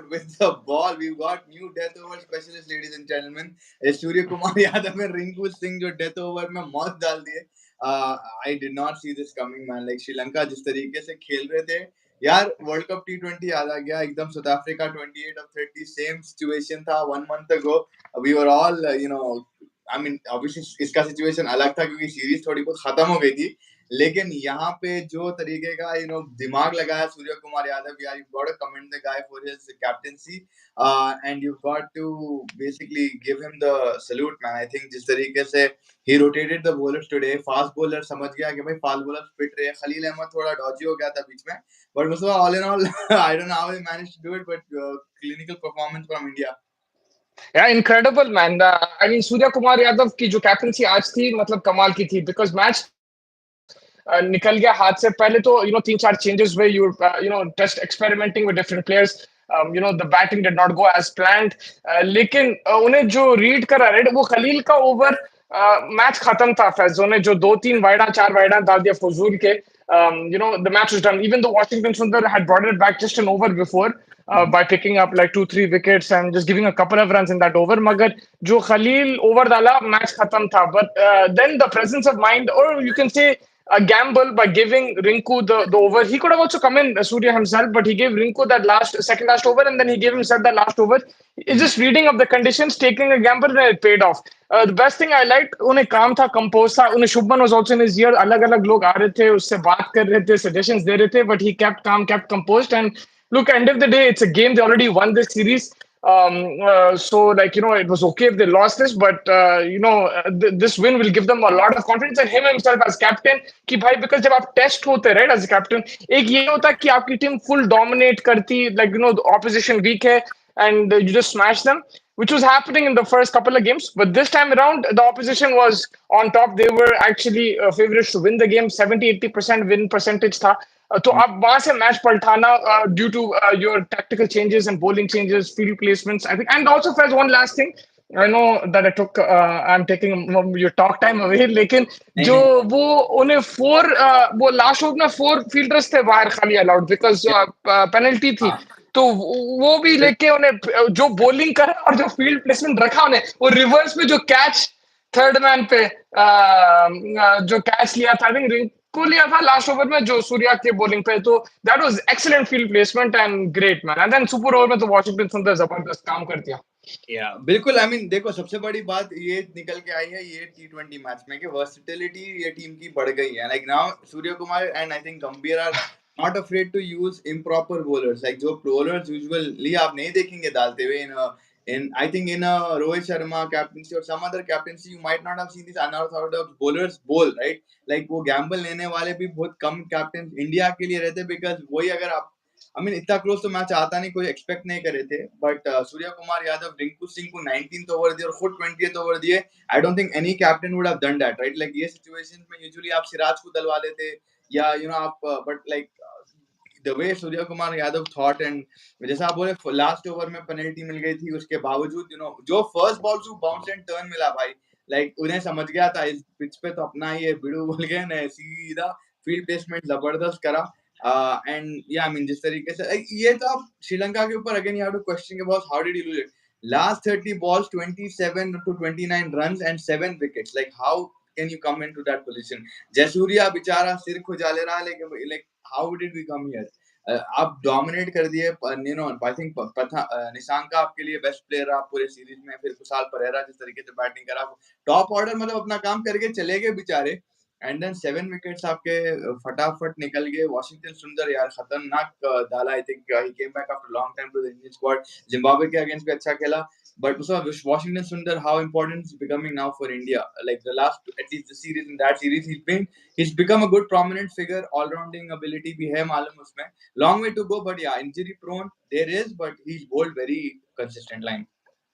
with the ball. We've got new death over specialist, ladies and gentlemen. Surya Kumar Yadav में रिंकू सिंह जो death over में मौत डाल दिए. I did not see this coming, man. Like Sri Lanka जिस तरीके से खेल रहे थे यार, वर्ल्ड कप T20 याद आ गया एकदम. South Africa 28 of 30 same situation था 1 month ago. We were all I mean obviously इसका सिचुएशन अलग था क्योंकि सीरीज थोड़ी बहुत खत्म हो गई थी. लेकिन यहाँ पे जो तरीके का दिमाग लगाया सूर्य कुमार यादव, यार, you've got to commend the guy for his captaincy, and you've got to basically give him the salute, man. I think जिस तरीके से he rotated the bowlers today, fast bowler समझ गया कि भाई fast bowler fit रहे. खलील अहमद थोड़ा dodgy हो गया था बीच में, but Mustafa, all in all, I don't know how he managed to do it, but clinical performance from India. Yeah, incredible, man. I mean, Surya Kumar Yadav की जो captaincy आज थी, मतलब कमाल की थी, because मैच निकल गया हाथ से पहले तो 3-4 changes where you just experimenting with different players. The batting did not go as planned. लेकिन उन्हें जो रीड करा रेड वो खलील का ओवर मैच खत्म था. फैज ने जो 2-3 वाइडा 4 वाइडा डाल दिया फजूल के. The match was done. Even though Washington Sundar had brought it back just an over before by picking up like 2-3 wickets and just giving a couple of runs in that over. मगर जो Khalil over डाला match खत्म था. But then the presence of mind, or you can say a gamble by giving Rinku the over. He could have also come in Surya himself, but he gave Rinku that second last over, and then he gave himself that last over. It's just reading of the conditions, taking a gamble, and it paid off. The best thing I liked, उन्हें काम था, compose था. उन्हें Shubman was also in his ear. अलग-अलग लोग आ रहे थे, उससे बात कर रहे थे, suggestions दे रहे थे, but he kept calm, kept composed. And look, end of the day, it's a game. They already won this series. So it was okay if they lost this, but this win will give them a lot of confidence, and him himself as captain कि भाई, because जब आप test होते right as a captain, एक ये होता कि आपकी टीम full dominate करती, the opposition weak है and you just smash them, which was happening in the first couple of games. But this time around, the opposition was on top. They were actually favorites to win the game. 70-80% win percentage था. तो अब वहां से match पलटाना due to your tactical changes and bowling changes, field placements, I think. And also, Faiz, one last thing. I know that I'm taking your talk time away, लेकिन जो वो उन्हें वो लास्ट ओवर में 4 फील्डर्स थे बाहर खाली allowed because penalty थी. तो वो भी लेके उन्हें जो बॉलिंग करा और जो फील्ड प्लेसमेंट रखा उन्हें, वो रिवर्स में जो कैच थर्ड मैन पे जो कैच लिया था, आई थिंक को लिया था लास्ट ओवर में जो सूर्या के बॉलिंग पे. तो that was excellent field placement and great, man. And then super over में तो वॉशिंगटन सुंदर जबरदस्त काम कर दिया. बिल्कुल. आई मीन देखो, सबसे बड़ी बात ये निकल के आई है ये T20 मैच में कि वर्सेटिलिटी ये टीम की बढ़ गई है. Like now Surya Kumar and I think Gambhir are not afraid to use improper bowlers. Like जो बॉलर्स यूजुअली आप नहीं देखेंगे डालते हुए in I think in a Rohit Sharma captaincy or some other captaincy, you might not have seen these unorthodox bowlers bowl, right? Like वो gamble लेने वाले भी बहुत कम कैप्टन इंडिया के लिए रहते, because वही अगर आप इतना क्लोज तो मैच आता नहीं, कोई एक्सपेक्ट नहीं कर रहे थे. बट सूर्य कुमार यादव रिंकू सिंह को 19th ओवर दिए और खुद 20th ओवर दिए. I don't think any captain would have done that, right? Like ये सिचुएशन में यूजुअली आप सिराज को डलवा लेते या आप but like the way Surya Kumar Yadav thought, and जैसा आप बोले लास्ट ओवर में पेनल्टी मिल गई थी, उसके बावजूद जो फर्स्ट बॉल से बाउंस एंड टर्न मिला भाई, लाइक उन्हें समझ गया था इस पिच पे तो अपना ही बिड़ू बोल गए ना, सीधा फील्ड प्लेसमेंट जबरदस्त करा. एंड जिस तरीके से ये तो आप श्रीलंका के ऊपर again you have to question about how did you lose it. Last 30 balls 27 to 29 runs and 7 wickets. Like how can you come into that position? Jayasuriya बेचारा सिर खुजा ले रहा है, लेकिन like how did we come here? आप dominate कर दिए. I think Nishank का आपके लिए बेस्ट प्लेयर रहा पूरे सीरीज में. फिर कुशाल परेरा जिस तरीके से बैटिंग करा, टॉप ऑर्डर मतलब अपना काम करके चले गए बेचारे. एंड देन 7 विकेट्स आपके फटाफट निकल गए. वॉशिंगटन सुंदर यार खतरनाक डाला. I think he came back after long time to the Indian squad. Zimbabwe के अगेंस्ट भी अच्छा खेला, but Washington Sundar, how important is becoming now for India? Like the last, at least the series, in that series, he's become a good prominent figure. All-rounding ability भी है मालूम उसमें. Long way to go, but yeah, injury prone there is, but he's bowled very consistent line.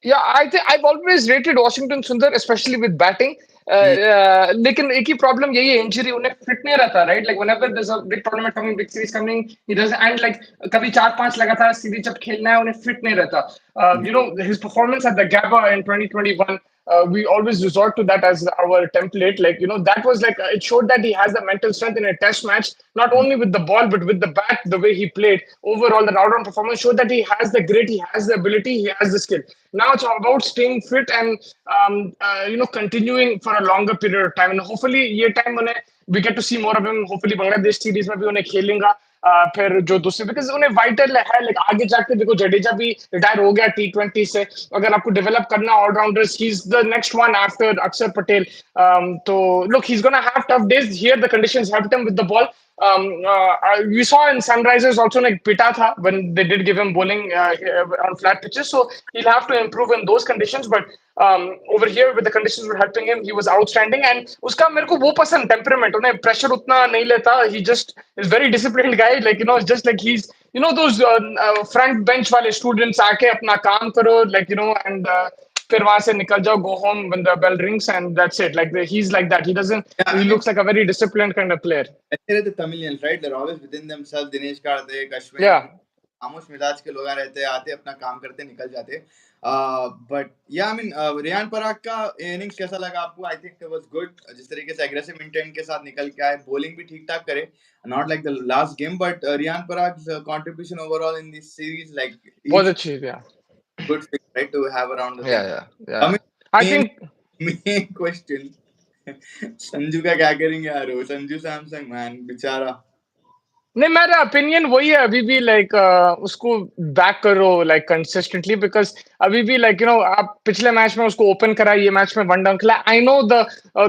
Yeah, I think I've always rated Washington Sundar, especially with batting. लेकिन एक ही problem यही है, injury. उन्हें fit नहीं रहता, right? Like whenever there's a big tournament coming, big series coming, he doesn't. And like कभी 4-5 लगातार series जब खेलना है उन्हें फिट नहीं रहता. His performance at the Gabba in 2021 we always resort to that as our template. Like, that was like, it showed that he has the mental strength in a test match, not only with the ball, but with the bat, the way he played. Overall, the all-round performance showed that he has the grit, he has the ability, he has the skill. Now it's about staying fit and, continuing for a longer period of time. And hopefully, ये time we get to see more of him. Hopefully, Bangladesh series में भी उन्हें खेलेंगा. फिर जो दूसरे, because उन्हें vital है, like आगे जाके देखो जडेजा भी रिटायर हो गया T20 से. अगर आपको डेवलप करना allrounders, he is the next one after अक्षर पटेल. तो look, he is gonna have tough days here. The conditions helped him with the ball. We saw in Sunrisers also like pita tha when they did give him bowling on flat pitches, so he'll have to improve in those conditions. But over here with the conditions were helping him, he was outstanding. And uska mere ko wo pasand temperament, unhe pressure utna nahi leta. He just is very disciplined guy, like just like he's those front bench wale students aake apna kaam karo, like and फिर वहां से निकल जाओ, go home when the bell rings, and that's it. Like he's like that. Yeah, I He mean, looks like a very disciplined kind of player. ऐसे रहते Tamilians, right? They're always within themselves. Dinesh Karthik, Ashwin, Yeah. खामोश मिजाज के लोग रहते, आते अपना काम करते निकल जाते. But yeah, I mean, Riyan Parag का इनिंग्स कैसा लगा आपको? I think it was good. जिस तरीके से aggressive intent के साथ निकल के आए, bowling भी ठीक ठाक करे, not like the last game, but Riyan पराग's contribution overall in this series, like Was each achieved, yeah. good thing, right, to have around the thing. Yeah, yeah, I yeah. mean, I main think main question, Sanju का क्या करेंगे यार? वो Sanju Samsung man बेचारा. नहीं, मेरा opinion वही है अभी भी, लाइक उसको बैक करो लाइक कंसिस्टेंटली, बिकॉज अभी भी लाइक आप पिछले मैच में उसको ओपन करा, ये मैच में वन डाउन खेला. I know the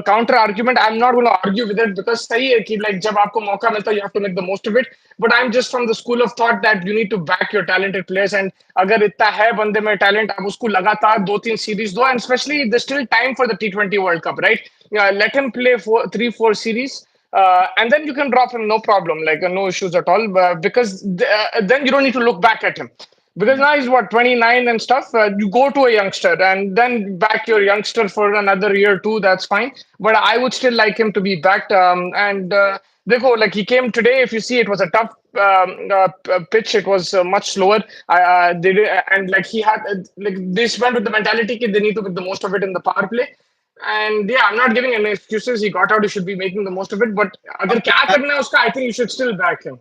counter argument, I am not gonna argue with it, because सही है कि लाइक जब आपको मौका मिलता है you have to make the most of it. But I am just from the school of thought that you need to back your talented players. And अगर इतना है बंदे में टैलेंट, आप उसको लगातार 2-3 सीरीज दो, and specially the still time for the T20 world cup, right? Let him play 3-4 series, and then you can drop him, no problem, like no issues at all, because then you don't need to look back at him, because now he's what, 29 and stuff. You go to a youngster and then back your youngster for another year or two, that's fine. But I would still like him to be backed. And Dekho, like he came today, if you see, it was a tough pitch. It was much slower. They did, and like he had like they went with the mentality that they need to make the most of it in the power play. And yeah, I'm not giving any excuses. He got out. He should be making the most of it. But अगर क्या करना है उसका, I think you should still back him.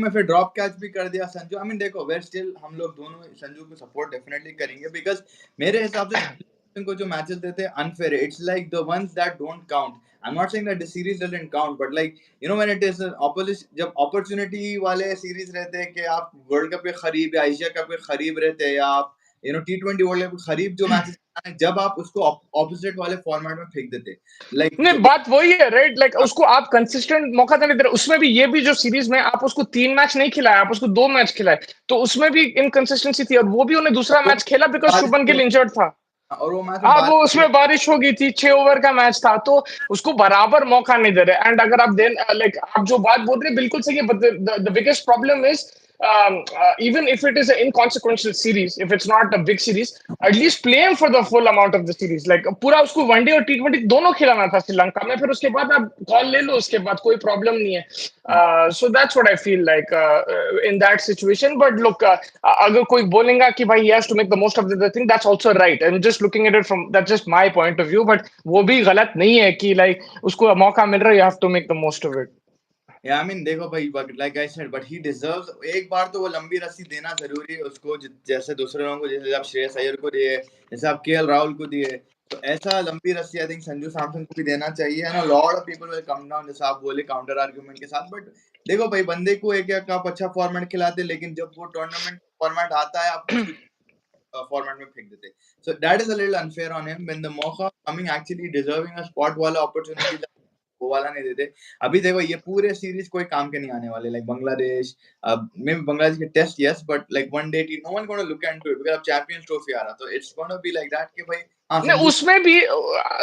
में फिर drop catch भी कर दिया संजू. आई मीन देखो, वेर स्टिल हम लोग दोनों संजू को सपोर्ट डेफिनेटली करेंगे, बिकॉज मेरे हिसाब से को जो मैचेस देते हैं unfair, it's like the ones that don't count. I am not saying that the series doesn't count, but like when it is opposite, जब अपॉर्चुनिटी वाले सीरीज रहते हैं कि आप वर्ल्ड कप के करीब या एशिया कप के करीब रहते हैं, या आप T20 वर्ल्ड कप के करीब जो मैचेस, जब आप उसको ऑपोजिट वाले फॉर्मेट में फेंक देते, लाइक नहीं, बात वही है, राइट? लाइक उसको आप कंसिस्टेंट मौका देने दे रहे. उसमें भी ये भी जो सीरीज में आप उसको 3 मैच नहीं खिलाए, आप उसको 2 मैच खिलाए, तो उसमें भी इनकंसिस्टेंसी थी. और वो भी उन्हें दूसरा मैच खेला बिकॉज शुभमन गिल इंजर्ड था. और वो मैच हाँ, वो उसमें बारिश हो गई थी, 6 ओवर का मैच था, तो उसको बराबर मौका नहीं दे रहे. एंड अगर आप लाइक आप जो बात बोल रहे हैं बिल्कुल सही है, but the biggest problem is even if it is an inconsequential series, if it's not a big series, at least play him for the full amount of the series. Like पूरा उसको वनडे और T20 दोनों खिलाना था श्रीलंका में, फिर उसके बाद आप कॉल ले लो, उसके बाद कोई प्रॉब्लम नहीं है. So that's what I feel like in that situation. But look, अगर कोई बोलेगा कि भाई he has to make the most of the thing, that's also right. I'm just looking at it from, that's just my point of view, but वो भी गलत नहीं है कि like उसको मौका मिल रहा है, you have to make the most of it. Yeah, I mean देखो भाई, like I said, but he deserves, एक बार तो वो लंबी रस्सी देना जरूरी है उसको, जैसे दूसरे लोगों को, जैसे आप श्रेयस अय्यर को दिए, जैसे आप KL राहुल को दिए, तो ऐसा लंबी रस्सी आई थिंक संजू सैमसन को भी देना चाहिए. And a lot of people will come down, जैसे आप बोले काउंटर आर्गुमेंट के साथ. बट देखो भाई, बंदे को एक आप अच्छा फॉर्मेट खिलाते, लेकिन जब वो टूर्नामेंट फॉर्मेट आता है आप उसको फॉर्मेट में फेंक देते. So that is a little unfair on him when the मौका coming actually deserving a spot वाला अपॉर्चुनिटी, वो वाला नहीं देते. अभी देखो ये पूरे सीरीज कोई काम के नहीं आने वाले, like Bangladesh, maybe Bangladesh के test yes, but like one day T no one gonna look into it, because अब चैंपियंस ट्रॉफी आ रहा, तो it's gonna be like that कि भाई नहीं, उसमें भी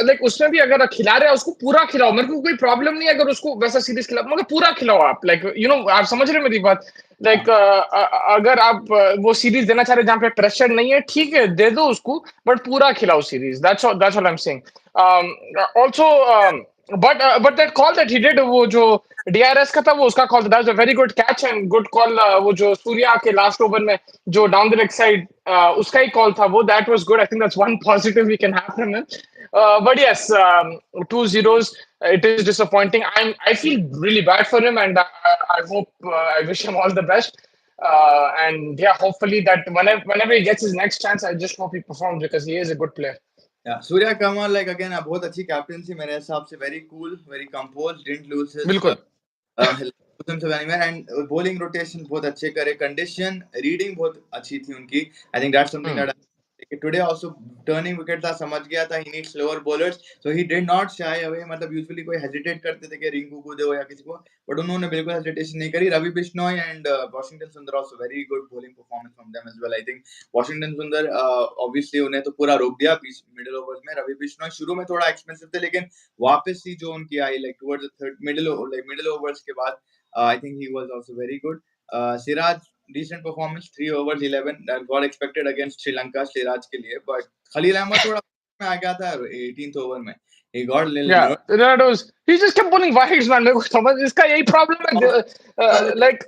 लाइक उसमें भी अगर खिला रहे हैं उसको पूरा खिलाओ. मेरे को कोई प्रॉब्लम नहीं है अगर उसको वैसा सीरीज खिलाओ, मगर पूरा खिलाओ आप. लाइक आप समझ रहे हैं मेरी बात? लाइक अगर आप वो सीरीज देना चाह रहे हैं जहाँ पे प्रेशर नहीं है, ठीक है, दे दो उसको, बट पूरा खिलाओ series. That's what I am saying. Also but that call that he did, वो जो DRS का था वो उसका कॉल था, that was a very good catch and good call. वो जो सूर्या के लास्ट ओवर में जो डाउन द लेग साइड उसका ही कॉल था वो, that was good. I think that's one positive we can have from him. But yes, 2-0s. It is disappointing. I feel really bad for him, and I hope I wish him all the best. And yeah, hopefully that whenever he gets his next chance, I just hope he performs because he is a good player. Yeah, Surya Kamal, like again, a बहुत अच्छी captaincy मेरे हिसाब से, very cool, very composed, didn't lose his बिल्कुल. anywhere, and bowling rotation बहुत अच्छे करे, condition reading बहुत अच्छी थी उनकी. I think that's something Hmm. that today also turning wicket था, समझ गया था he needs slower bowlers, so he did not shy away. मतलब usually कोई hesitate करते थे कि रिंकू को दो या किसी को, but उन्होंने बिल्कुल hesitation नहीं करी. Ravi Bishnoi and Washington Sundar also very good bowling performance from them as well. I think Washington Sundar obviously उन्हें तो पूरा रोक दिया मिडिल ओवर्स में. रवि बिश्नोई शुरू में थोड़ा एक्सपेंसिव थे, लेकिन वापस ही जो उनकी आई like towards the third middle overs के बाद I think he was also very good. Siraj decent performance, 3 overs 11 that got expected against Sri Lanka Siraj के लिए, but Khalil Ahmed थोड़ा में आ गया था 18th over में. He got a little Yeah, nervous. that was, he just kept bowling wides, man. मेरे को समझ इसका यही problem है. Like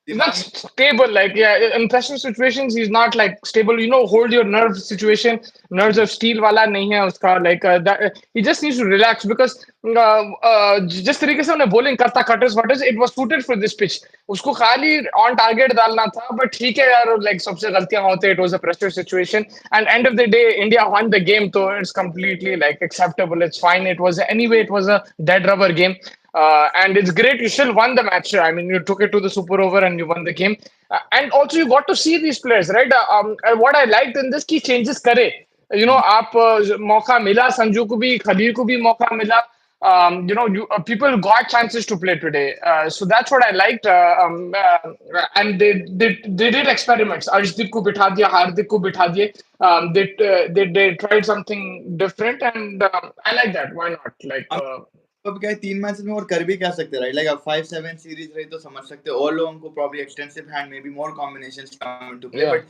he's not दिमाग में stable. Like, yeah, in pressure situations, he's not like stable. Hold your nerve situation. Nerves of steel wala nahi hai uska. Like that, he just needs to relax because जिस तरीके से उन्हें bowling करता cutters वटर्स, it was suited for this pitch. उसको खाली on target डालना था, but ठीक है यार, like सबसे गलतियां होते. It was a pressure situation, and end of the day, India won the game, so it's completely like acceptable. It's fine. It was anyway, it was a dead rubber game. And it's great. You still won the match. I mean, you took it to the super over and you won the game. And also, you got to see these players, right? What I liked in this, key changes करे. आप मौका मिला संजू को भी, खलील को भी मौका मिला. People got chances to play today. So that's what I liked. And they did experiments. Arshdeep को बिठा दिया, Hardik को बिठा दिए. They tried something different, and I like that. Why not? Like. अब क्या है, 3 मैचेस में और कर भी क्या सकते, राइट? लाइक अब 5-7 सीरीज रही तो समझ सकते हो, और लोगों को probably extensive hand maybe more combinations come into play, Yeah. But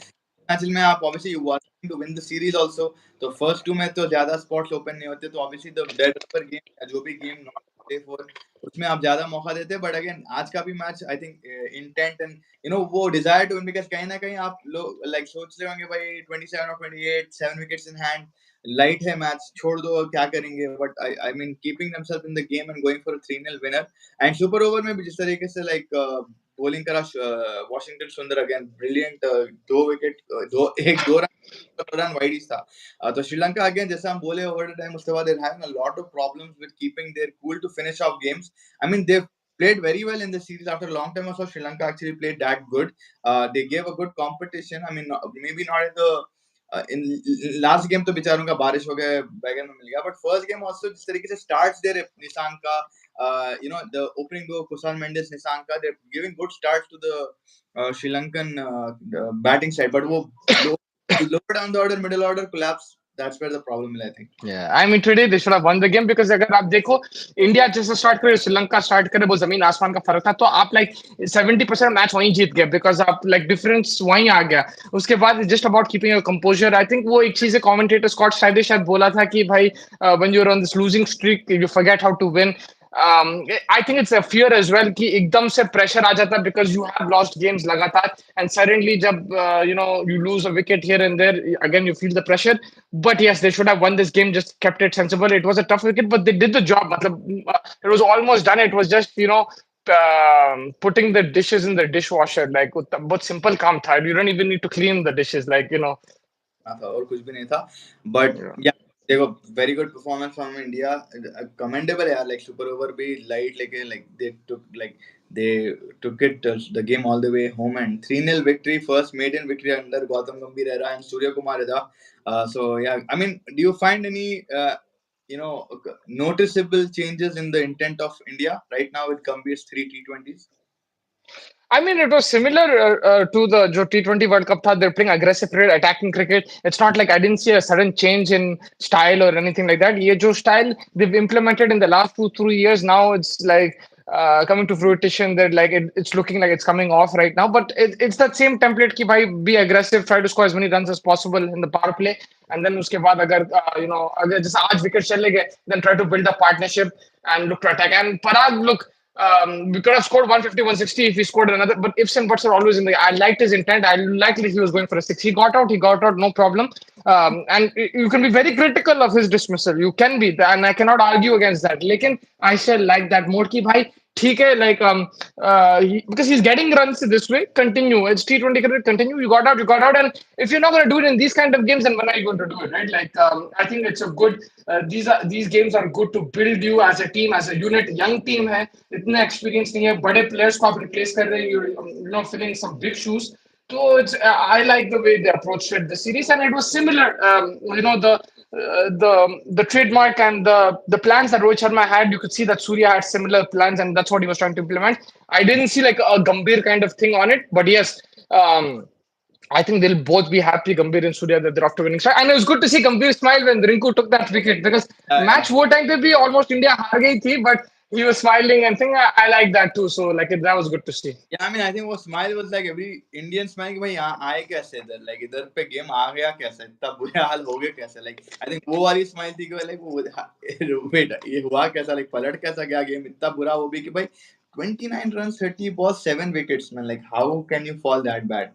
match में आप obviously you want to win the series also. तो फर्स्ट टू में तो ज्यादा स्पॉट्स ओपन नहीं होते, तो obviously the dead over game या जो भी गेम नॉट प्ले फॉर, उसमें आप ज्यादा मौका देते हैं. बट अगेन आज का भी match I think intent and वो डिजायर टू विन, बिकॉज कहीं ना कहीं आप लोग लाइक सोच रहे होंगे भाई 27 और 28 7 विकेट्स इन हैंड, लाइट है मैच, छोड़ दो क्या करेंगे. But I mean keeping themselves in the game and going for a 3-0 winner. And super over में भी जिस तरीके से लाइक बॉलिंग करा Washington Sundar, again brilliant, 2 wicket, दो रन वाइड था. तो श्रीलंका अगेन जैसा हम बोले ओवर द टाइम, उसके बाद they're having a lot of problems with keeping their cool to finish off games. I mean they've played very well in the series. After a long time also Sri Lanka actually played that good. They gave a good competition. I mean maybe not in the in last game तो बेचारों का बारिश हो गया, बैगन में मिल गया. But first game also जिस तरीके से स्टार्ट्स देयर निशान का, द ओपनिंग दो कुशाल मेंडिस निशान का, they giving good start to the Sri Lankan batting side. But वो lower down the order, middle order collapse. That's where the problem is, I think. Yeah, I mean today they should have won the game because अगर आप देखो India जैसे start करे, Sri Lanka start करे, वो जमीन आसमान का फर्क था. तो आप लाइक 70% मैच वहीं जीत गए बिकॉज आप लाइक डिफरेंस वहीं आ गया. उसके बाद just about keeping your composer. I think वो एक चीज है, कमेंटेटर स्कॉट स्टाइलिश शायद बोला था कि भाई when you are on this losing streak you forget how to win. I think it's a fear as well कि एकदम से प्रेशर आ जाता because you have lost games लगातार, and suddenly जब you lose a wicket here and there, again you feel the pressure. But yes, they should have won this game, just kept it sensible. It was a tough wicket, but they did the job. मतलब, it was almost done. It was just putting the dishes in the dishwasher. Like बहुत simple काम था. You don't even need to clean the dishes. Like. था और कुछ भी नहीं था. बट या देखो very good performance from India, commendable यार. लाइक सुपर ओवर भी लाइट लेके they took it the game all the way home, and 3-0 victory, first maiden victory under Gautam Gambhir era and Surya Kumar era. So yeah, I mean, do you find any noticeable changes in the intent of India right now with Gambhir's 3 T20s? I mean, it was similar to the T20 World Cup. They're playing aggressive cricket, attacking cricket. It's not like I didn't see a sudden change in style or anything like that. ये जो style they've implemented in the last 2-3 years now, it's like coming to fruition. That like it's looking like it's coming off right now. But it's that same template कि भाई be aggressive, try to score as many runs as possible in the power play, and then उसके बाद अगर अगर जैसे आज wicket चले गए, then try to build a partnership and look to attack. And Parag, look. We could have scored 150, 160 if he scored another, but ifs and buts are always in the. I liked his intent. I liked that he was going for a six. He got out, no problem. And you can be very critical of his dismissal. You can be, and I cannot argue against that. Lekin I still like that more ki bhai. ठीक है, like because he's getting runs this way. Continue. It's T20 cricket. Continue. You got out. You got out. And if you're not going to do it in these kind of games, then when are you going to do it, right? Like I think it's a good. These games are good to build you as a team, as a unit. Young team है, इतना experience नहीं है. बड़े players को आप replace कर रहे हैं. You're filling some big shoes. So it's I like the way they approached it the series, and it was similar. The trademark and the plans that Rohit Sharma had, you could see that Surya had similar plans, and that's what he was trying to implement. I didn't see like a Gambhir kind of thing on it, but yes. I think they'll both be happy, Gambhir and Surya, that they're after winning. And it was good to see Gambhir smile when Rinku took that wicket because Yeah. match wo time pe bhi almost India haar gayi thi, but he was smiling and saying, I like that too. So like that was good to see. Yeah, I mean, I think वो smile was like every Indian smile कि भाई यहाँ आए कैसे इधर, like इधर पे game आ गया कैसे, इतना बुरा हाल हो गया कैसे, like I think वो वाली smile थी कि like वो wait ये हुआ कैसा, like पलट कैसा गया गेम इतना बुरा, वो भी कि भाई 29 runs, 30 balls, 7 wickets, man. Like, how can you fall that bad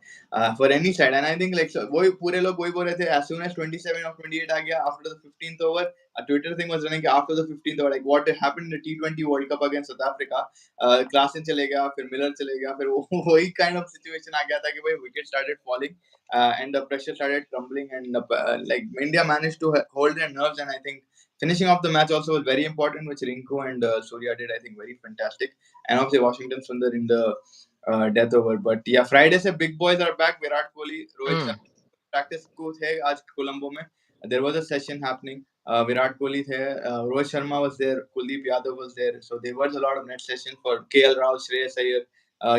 for any side? And I think like so, वही पूरे लोग वही बोल रहे थे, as soon as 27 or 28 आ गया after the 15th over, a Twitter thing was running after the 15th over, like what happened in the T20 World Cup against South Africa. Klaasen चले गया, फिर मिलर चले गया, फिर वो वही काइंड ऑफ सिचुएशन आ गया था कि भाई wicket started falling and the pressure started crumbling and like India managed to hold their nerves, and I think finishing off the match also was very important, which Rinku and Surya did, I think, very fantastic, and obviously Washington Sundar in the death over. But yeah, Friday se big boys are back. Virat Kohli, Rohit Sharma practice को थे आज कोलंबो में. There was a session happening. Virat Kohli the, Rohit Sharma was there, Kuldeep Yadav was there. So there was a lot of net session for KL Rahul, Shreyas Iyer.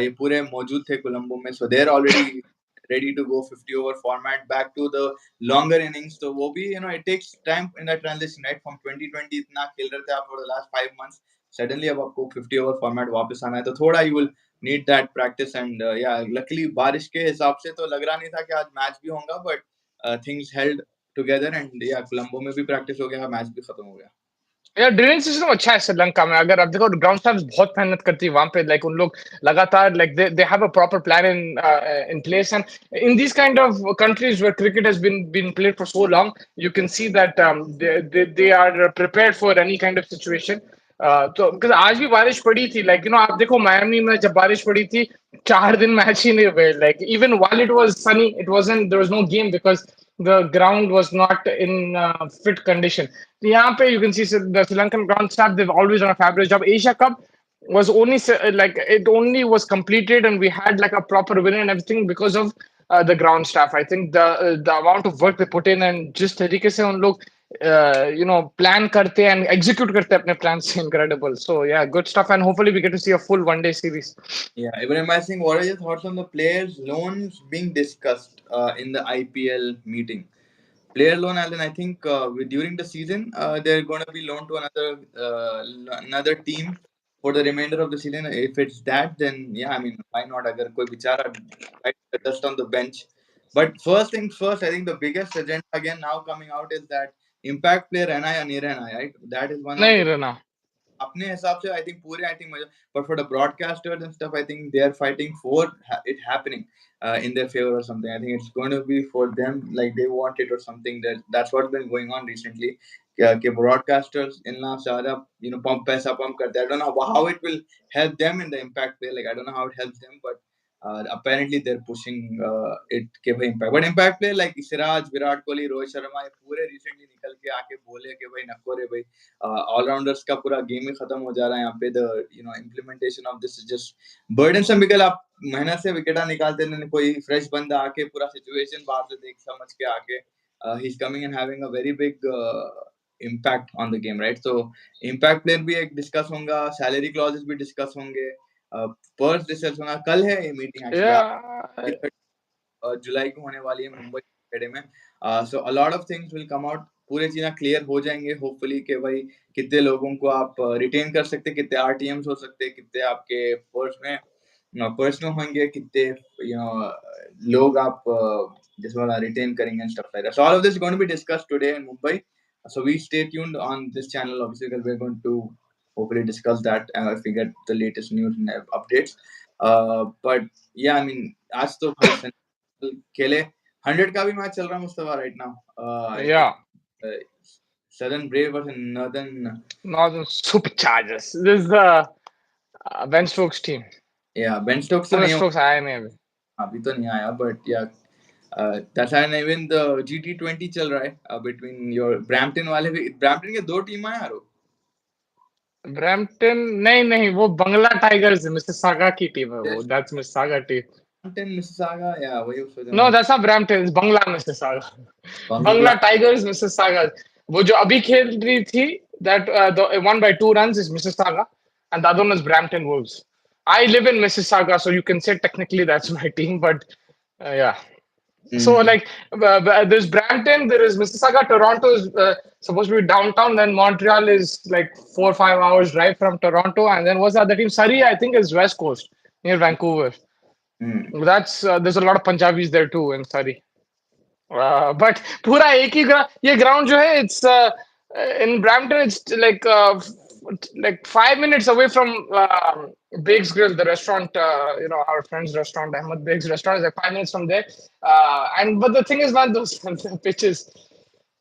ये पूरे मौजूद थे कोलंबो में. So they're already ready to go 50 over format back to the longer innings. So वो भी, it takes time in that transition, right? From 2020 इतना खेल रहे थे आप for the last 5 months. Suddenly अब आपको 50 over format वापस आना है, तो थोड़ा you will need that practice. And yeah, luckily बारिश के हिसाब से तो लग रहा नहीं था कि आज मैच भी होगा, but things held together, and yeah, Colombo में भी प्रैक्टिस हो गया, मैच भी खत्म हो गया. यार ड्रिलिंग सिस्टम अच्छा है श्रीलंका में. अगर आप देखो ग्राउंड स्टाफ बहुत मेहनत करती है वहां पे. लाइक उन लोग लगातार like they have a proper plan in place. And in this kind of countries where cricket has been played for so long, you can see that they are prepared for any kind of situation. तो because आज भी बारिश पड़ी थी. Like आप देखो Miami में जब बारिश पड़ी थी 4 दिन मैच ही नहीं हुए. Like even while it was sunny, it wasn't, there was no game because the ground was not in fit condition. यहाँ पे you can see the Sri Lankan ground staff, they've always done a fabulous job. Asia Cup was only like it only was completed and we had like a proper winner and everything because of the ground staff. I think the amount of work they put in and जिस तरीके से उन लोग plan करते हैं and execute करते हैं अपने plans, incredible. So yeah, good stuff, and hopefully we get to see a full one day series. Yeah, Ibrahim Singh, what are your thoughts on the players' loans being discussed in the IPL meeting? Player loan, Alan, I think during the season they're going to be loaned to another team for the remainder of the season. If it's that, then yeah, I mean, why not? Agar koi bichara right, just on the bench. But first things first, I think the biggest agenda again now coming out is that impact player रहना या नहीं रहना, right? That is one of नहीं the रहना. अपने हिसाब से I think पूरे I think but for the broadcasters and stuff, I think they are fighting for it happening in their favor or something. I think it's going to be for them, like they want it or something. That's what's been going on recently. कि broadcasters इतना ज़्यादा pump पैसा pump करते हैं. I don't know how it will help them in the impact play. Like I don't know how it helps them, but apparently they're pushing it के भाई impact. But impact play like Siraj, Virat Kohli, Rohit Sharma ये पूरे recently निकल के आके बोले कि भाई नको रे भाई ऑलराउंडर्स का पूरा गेम ही खत्म हो जा रहा है यहाँ पे. The implementation of this is just burdensome because आप मेहनत से विकेटा निकालते हैं, कोई फ्रेश बंदा आके पूरा सिचुएशन बाहर से देख समझ के आके he is coming and having a very big impact on the game, right? So impact player भी एक डिस्कस होगा, सैलरी क्लॉजेस भी डिस्कस होंगे, पर्स डिस्कस होगा. कल है ये मीटिंग एक्चुअली, Yeah. जुलाई को होने वाली है मुंबई स्टेडियम में. So a lot of things will come out. पूरे चीज़ें क्लियर हो जाएंगे होपफुली कि भाई कितने लोगों को आप रिटेन कर सकते हैं, कितने आरटीएम्स हो सकते हैं, कितने आपके पर्सनल होंगे, कितने लोग आप जिस वाला रिटेन करेंगे and stuff like that. So all of this is going to be discussed today in Mumbai. So we stay tuned on this channel obviously because we're going to hopefully discuss that if we get the latest news and updates. But yeah, I mean, आज तो भाई खेले 100 का भी match चल रहा है Mustafa right now. I think Yeah, uh, Southern Brave versus Northern. Northern Superchargers. This is the Ben Stokes team. Yeah, Ben Stokes तो मतलब नहीं हो Stokes आया नहीं अभी. अभी तो नहीं आया but yeah. That's and even the GT20 चल रहा है between your Brampton वाले भी Brampton के दो टीम है यार ब्रैम्पटन नहीं नहीं वो बंगला टाइगर्स मिसिसागा की टीम है वो Just that's Mississauga team. Brampton Mississauga yeah वही सोच रहा No, हूँ that's not Brampton. It's Bangla Mississauga. Bangla Bangla Tigers Mississauga. वो जो अभी खेल रही थी that the won by 2 runs is Mississauga, and the other one is Brampton Wolves. I live in Mississauga, so you can say technically that's my team, but yeah. So hmm like there's Brampton, there is Mississauga. Toronto is supposed to be downtown. Then Montreal is like 4 or 5 hours drive from Toronto, and then what's the other team? Surrey, I think, is West Coast near Vancouver. Hmm That's there's a lot of Punjabis there too in Surrey. But पूरा एक ही ये ground जो है it's in Brampton it's like 5 minutes away from Bake's Grill, the restaurant, our friend's restaurant, Ahmed Bake's restaurant is like 5 minutes from there. And but the thing is, man, those the pitches,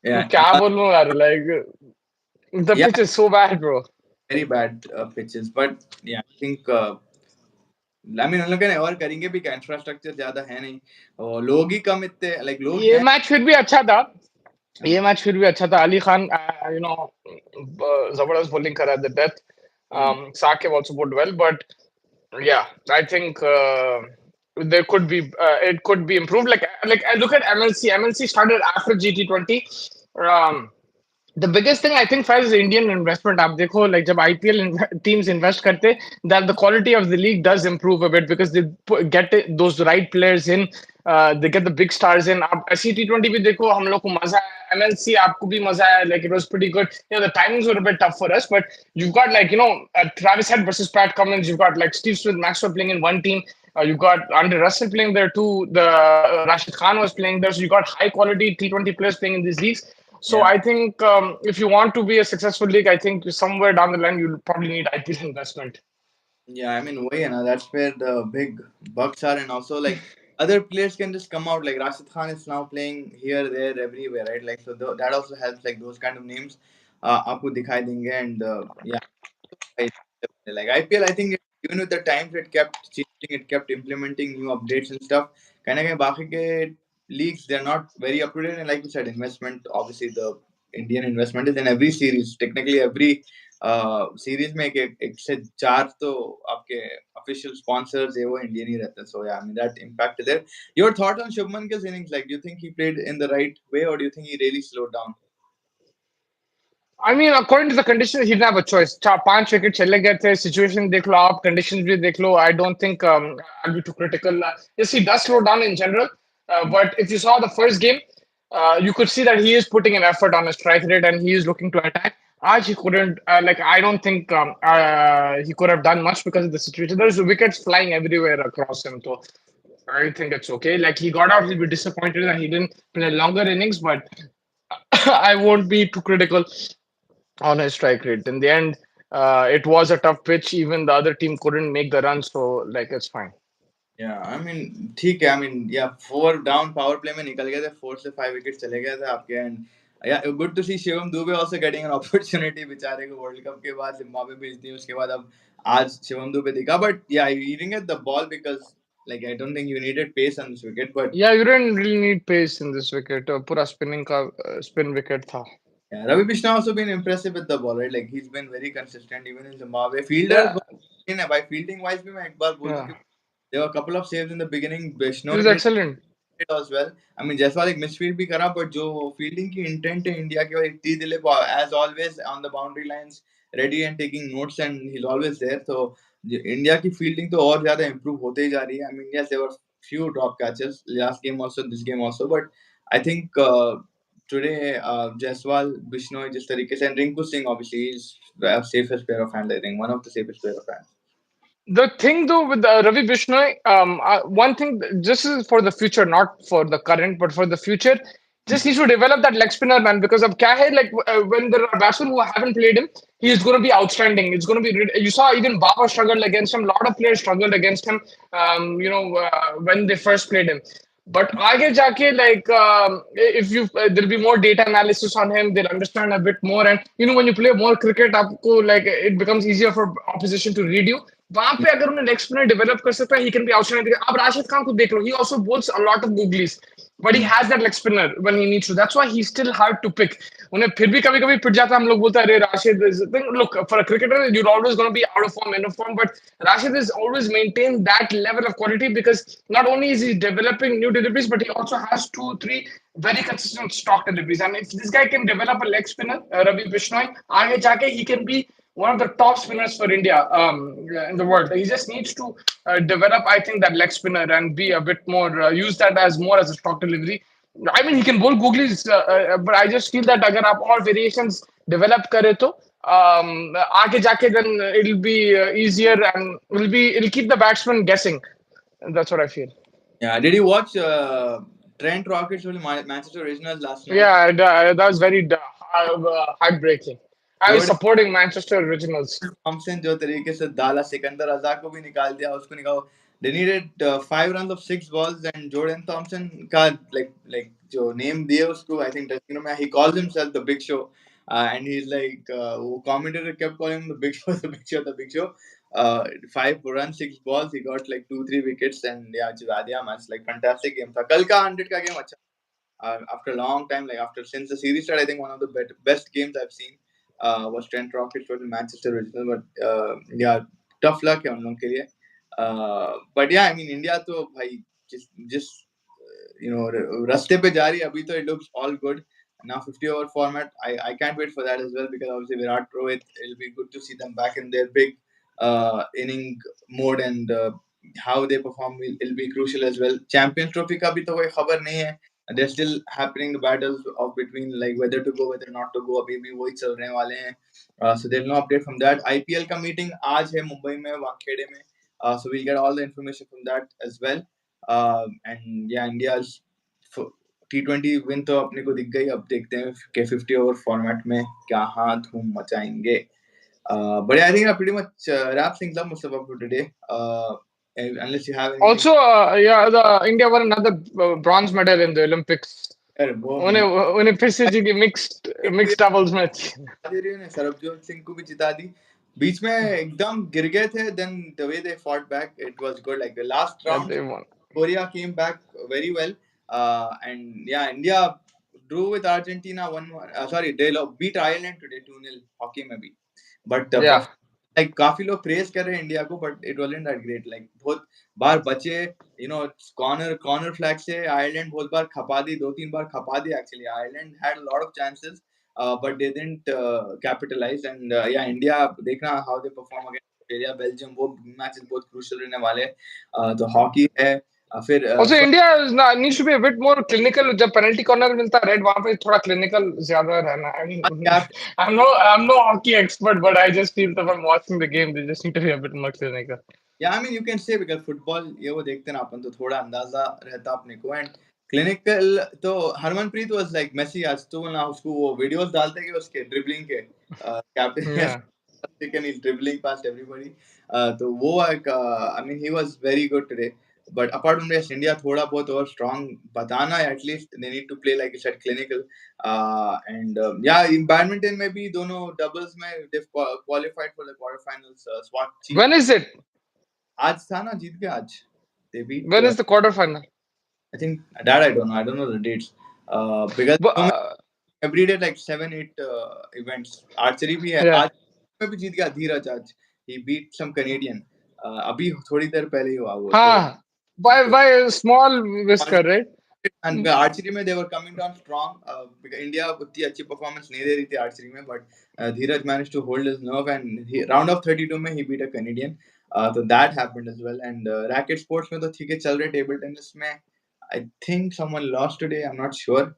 yeah क्या बोलूं यार, like the yeah pitch is so bad, bro. very bad pitches but yeah I think I mean उन लोग ने और करेंगे भी क्या इंफ्रास्ट्रक्चर ज्यादा है नहीं और लोग ही कम इतने like लोग ये हैं मैच फिर भी अच्छा था. ये मैच फिर भी अच्छा था. अली खान, जबरदस्त bowling करा the death. Hmm Saqib also bowled well, but yeah, I think there could be it could be improved. Like I look at MLC. MLC started after GT20. Um, the biggest thing I think Faiz is Indian investment. आप देखो like जब IPL teams invest करते, that the quality of the league does improve a bit because they get those right players in. They get the big stars in. आप ऐसी T20 भी देखो, हम लोग को मजा आया. MLC आपको भी मजा आया. Like it was pretty good. The timings were a bit tough for us, but you've got like Travis Head versus Pat Cummins. You've got like Steve Smith, Maxwell playing in one team. You got Andre Russell playing there too. The Rashid Khan was playing there. So you got high quality T20 players playing in these leagues. So yeah I think if you want to be a successful league, I think somewhere down the line you'll probably need IPL investment. yeah I mean वही है ना that's where the big bucks are and also like other players can just come out like Rashid Khan is now playing here there everywhere right like so that also helps like those kind of names आपको दिखाई देंगे and yeah like IPL, I think even with the times it kept changing, it kept implementing new updates and stuff. कहीं ना कहीं बाकी के leagues they're not very up to date and like you said, investment obviously the Indian investment is in every series. Technically every series में एक से चार तो आपके official sponsors है वो Indian ही रहते हैं. So yeah, I mean that impact is there. Your thought on Shubman Gill's innings? Like, do you think he played in the right way or do you think he really slowed down? I mean, according to the conditions, he didn't have a choice. 5 wicket चले गए थे. Situation देख लो आप, conditions भी देख लो. I don't think I'll be too critical. Yes, he does slow down in general, but if you saw the first game, you could see that he is putting an effort on his strike rate and he is looking to attack. Aj he couldn't. I don't think he could have done much because of the situation. There's wickets flying everywhere across him. So I think it's okay. Like he got out, he'll be disappointed that he didn't play longer innings, but I won't be too critical on his strike rate. In the end, it was a tough pitch. Even the other team couldn't make the run, so like it's fine. Yeah, I mean ठीक है. I mean yeah, 4 down power play में निकल गए थे. 4 से 5 wicket चले गए थे आपके and yeah, good to see Shivam Dube also getting an opportunity. बेचारे को वर्ल्ड कप के बाद जिम्बाब्वे भेज दिए. उसके बाद अब आज शिवम दुबे दिखा. But yeah, he didn't get the ball because like I don't think you needed pace on this wicket. But Yeah, you didn't really need pace in this wicket. पूरा spinning का spin wicket था. yeah, Ravi Krishna also been impressive with the ball, right? Like he's been very consistent even in Zimbabwe. Fielder Yeah, by fielding wise भी मैं एक बार बोलूँ yeah. कि there were a couple of saves in the beginning. He Bishnoy was did excellent. it as well. I mean, Jaiswal एक misfield भी करा but जो fielding की इंटेंट है इंडिया की और इतनी Dilip as always on the boundary lines ready and taking notes and he's always there. So India की फील्डिंग तो और ज्यादा improve होते ही जा रही है. I mean, yes, there were few drop catches last game also, this game also, but I think today Jaiswal, Bishnoi, जिस तरीके से and Rinku Singh obviously is the safest pair of hands. I think one of the safest pair of hands. The thing though with Ravi Bishnoi, one thing, this is for the future, not for the current, but for the future. just needs to develop that leg spinner, man. Because of क्या है, like when there are batsmen who haven't played him, he is going to be outstanding. It's going to be. You saw even Baba struggled against him. A lot of players struggled against him. When they first played him. But आगे जाके, like if you there'll be more data analysis on him, they'll understand a bit more. And when you play more cricket, आपको like it becomes easier for opposition to read you. वहां पे अगर उन्हें leg spinner develop कर सकता है, he can be outstanding. अब राशिद खान को देख लो, he also bowls a lot of googlies. But he has that leg spinner when he needs to. That's why he's still hard to pick. उन्हें फिर भी कभी कभी पिट जाता है, हम लोग बोलते हैं अरे Rashid is look, for a cricketer you're always going to be out of form, end of form, but Rashid is always maintained that level of quality because not only is he developing new deliveries, but he also has two, three very consistent stock deliveries. And if this guy can develop a leg spinner, Ravi Bishnoi, aage jaake he can be one of the top spinners for India in the world. He just needs to develop, I think, that leg spinner and be a bit more, use that as more as a stock delivery. I mean, he can bowl googlies, but I just feel that agar aap all variations develop kare to, आगे जाके then it'll be easier and it'll keep the batsman guessing. That's what I feel. Yeah, did you watch Trent Rockets versus Manchester Originals last night? Yeah, that was very heartbreaking. I was Jordan supporting Manchester Originals. Thompson जो तरीके से डाला, सिकंदर रजा को भी निकाल दिया, उसको निकाल. They needed 5 runs of 6 balls, and Jordan Thompson का like जो name दिए उसको, I think dressing room में he calls himself the Big Show, and he's like वो commentator kept calling him the Big Show, the Big Show, the Big Show. 5 runs, 6 balls, he got like 2-3 wickets, and yeah, जिता दिया match. Like fantastic game था. कल का 100 का game अच्छा. After a long time, like after since the series started, I think one of the best games I've seen was Trent Rockets versus Manchester Original. But yeah, tough luck है उन लोगों के लिए. But yeah, I mean India तो भाई just रास्ते पे जा रही है अभी तो. It looks all good. Now 50 over format, I can't wait for that as well, because obviously Virat Rohit, it'll be good to see them back in their big inning mode, and how they perform will be crucial as well. Champions Trophy का भी तो कोई खबर नहीं है. They're still happening the battles of between like whether to go, whether not to go. अभी भी वही चल रहे वाले हैं. So there's no update from that. IPL का meeting आज है मुंबई में, वानखेड़े में. So we'll get all the information from that as well. And yeah, India's T20 win तो अपने को दिख गई. अब देखते हैं कि 50 over format में क्या धूम मचाएंगे. But yeah, I think I pretty much wrap things up, Mustafa, for today. Unless you have anything. Also, yeah, the India won another bronze medal in the Olympics. यार वो उन्हें फिर से जीती mixed doubles मैच. दे रही है, सरबजोत सिंह को भी जिता दी. बीच में एकदम गिर गए थे. Then the way they fought back, it was good. Like the last round, They won. Korea came back very well. And yeah, India drew with Argentina 1-1. Sorry, they beat Ireland today 2-0 hockey में भी. But Yeah. like काफी लोग praise कर रहे हैं India को, but it wasn't that great. Like बहुत बार बचे, corner flag से आयरलैंड बहुत बार खपा दी, 2-3 बार खपा दी. Actually Ireland had a lot of chances, but they didn't capitalize. And yeah, India देखना how they perform against Australia, Belgium, वो matches बहुत crucial रहने वाले. तो hockey है. फिर Also, India needs to be a bit more clinical. जब penalty corner मिलता है रेड, वहाँ पे थोड़ा clinical ज्यादा रहना. I mean, I'm no hockey expert, but I just feel that I'm watching the game, they just need to be a bit more clinical. Yeah, I mean you can say because football ये वो देखते हैं अपन, तो थोड़ा अंदाजा रहता अपने को. And clinical तो हरमनप्रीत was like Messi. आज तो ना उसको वो videos डालते हैं कि उसके dribbling के captain Yeah. and he's dribbling past everybody. तो वो एक I mean he was very good today. But apart from this, India थोड़ा बहुत और strong बताना है. At least they need to play like you said clinical. And yeah, in badminton में भी दोनों doubles में they've qualified for the quarterfinals. Swati. When is it? आज था ना, जीत गया आज. They beat. When is the quarterfinal? I think that I don't know. I don't know the dates. Because But, every day like 7-8 events. Archery भी है. yeah. आज में भी जीत गया धीरज आज. He beat some Canadian. अभी थोड़ी देर पहले ही हुआ वो. हाँ. By a small whisker, right? And archery में they were coming down strong. Because India उतनी अच्छी performance नहीं दे रही थी archery में, but Dheeraj managed to hold his nerve, and round of 32 में he beat a Canadian. So that happened as well. And racket sports में तो ठीक है चल रहे. Table tennis में I think someone lost today. I'm not sure.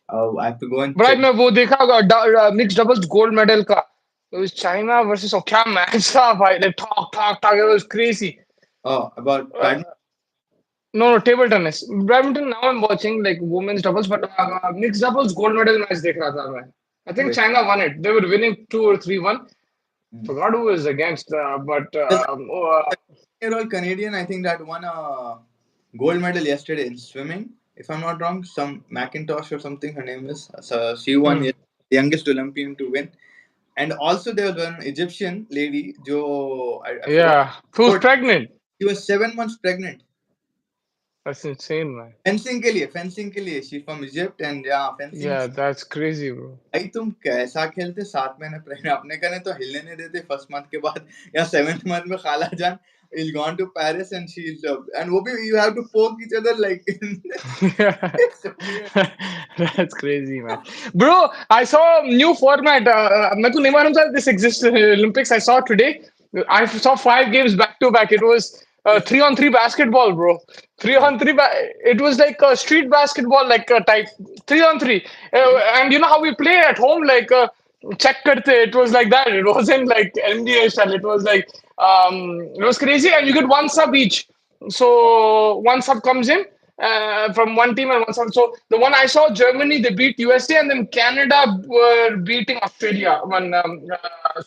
I have to go and But check. मैं वो देखा होगा mixed doubles gold medal का. It was China versus क्या match था भाई. Like talk. It was crazy. Oh, about Uh, badminton. No, no, table tennis. Badminton now I'm watching like women's doubles, but mixed doubles gold medal match dekh raha tha main. I think Which China won it. They were winning 2 or 3-1. mm. Forgot who was against, but There's a 17-year-old Canadian, I think, that won a gold medal yesterday in swimming. If I'm not wrong, some Macintosh or something. Her name is. So she won, hmm, the youngest Olympian to win. And also there was an Egyptian lady, Jo. I forgot. yeah, who's But pregnant? she was 7 months pregnant. That's insane, man. Fencing के लिए she from Egypt and या fencing Yeah, that's crazy, bro. भाई तुम कैसा खेलते 7 महीने pregnant अपने कने तो हिलने नहीं देते फर्स्ट मंथ के बाद या सेवेंथ मंथ में खाला जान is gone to Paris and she's and वो भी you have to poke each other like it's weird. That's crazy, man. Bro, I saw new format. मैं तो नहीं मालूम था this exists in Olympics. I saw today. I saw 5 games back to back. It was 3-on-3 basketball, bro. Three Yeah. on three. It was like a street basketball, like a type 3-on-3. And you know how we play at home, like check karte. It was like that. It wasn't like NBA style. It was like it was crazy, and you get one sub each. So one sub comes in from one team and one sub. So the one I saw, Germany, they beat USA, and then Canada were beating Australia.